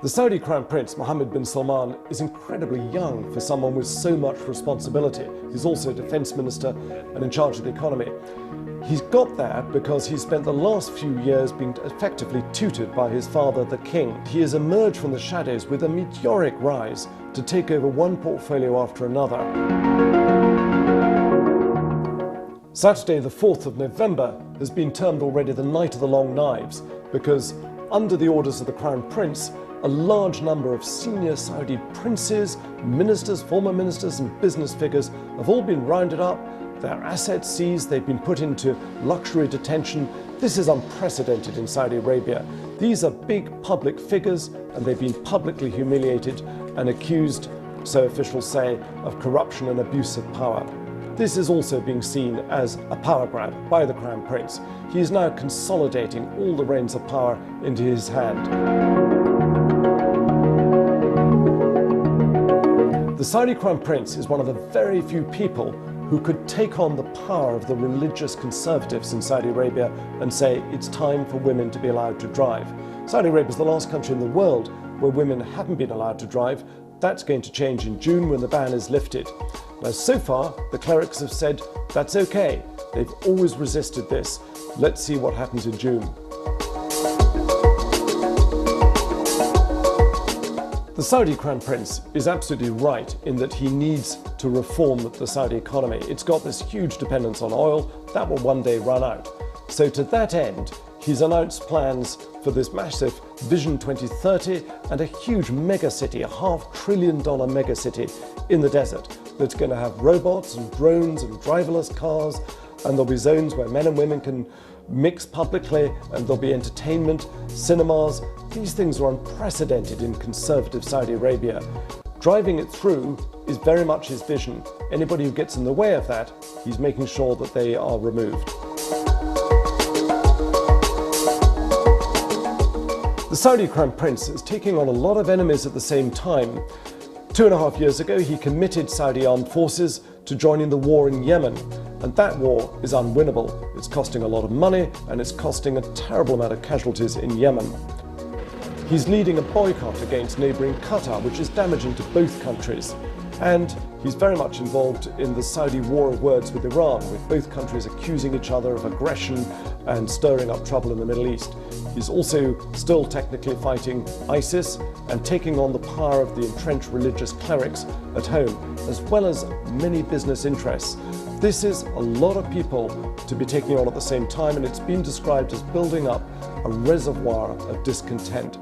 The Saudi Crown Prince, Mohammed bin Salman, is incredibly young for someone with so much responsibility. He's also Defence Minister and in charge of the economy. He's got there because he spent the last few years being effectively tutored by his father, the king. He has emerged from the shadows with a meteoric rise to take over one portfolio after another. Saturday, the 4th of November, has been termed already the Night of the Long Knives because, under the orders of the Crown Prince, a large number of senior Saudi princes, ministers, former ministers and business figures have all been rounded up, their assets seized, they've been put into luxury detention. This is unprecedented in Saudi Arabia. These are big public figures and they've been publicly humiliated and accused, so officials say, of corruption and abuse of power. This is also being seen as a power grab by the Crown Prince. He is now consolidating all the reins of power into his hand. The Saudi Crown Prince is one of the very few people who could take on the power of the religious conservatives in Saudi Arabia and say it's time for women to be allowed to drive. Saudi Arabia is the last country in the world where women haven't been allowed to drive. That's going to change in June when the ban is lifted. Now, so far, the clerics have said that's okay. They've always resisted this. Let's see what happens in June. The Saudi Crown Prince is absolutely right in that he needs to reform the Saudi economy. It's got this huge dependence on oil that will one day run out. So to that end, he's announced plans for this massive Vision 2030 and a huge megacity, a $500 billion megacity in the desert that's going to have robots and drones and driverless cars, and there'll be zones where men and women can mix publicly, and there'll be entertainment, cinemas. These things are unprecedented in conservative Saudi Arabia. Driving it through is very much his vision. Anybody who gets in the way of that, he's making sure that they are removed. The Saudi Crown Prince is taking on a lot of enemies at the same time. 2.5 years ago, he committed Saudi armed forces to joining the war in Yemen, and that war is unwinnable. It's costing a lot of money and it's costing a terrible amount of casualties in Yemen. He's leading a boycott against neighbouring Qatar, which is damaging to both countries. And he's very much involved in the Saudi war of words with Iran, with both countries accusing each other of aggression and stirring up trouble in the Middle East. He's also still technically fighting ISIS and taking on the power of the entrenched religious clerics at home, as well as many business interests. This is a lot of people to be taking on at the same time, and it's been described as building up a reservoir of discontent.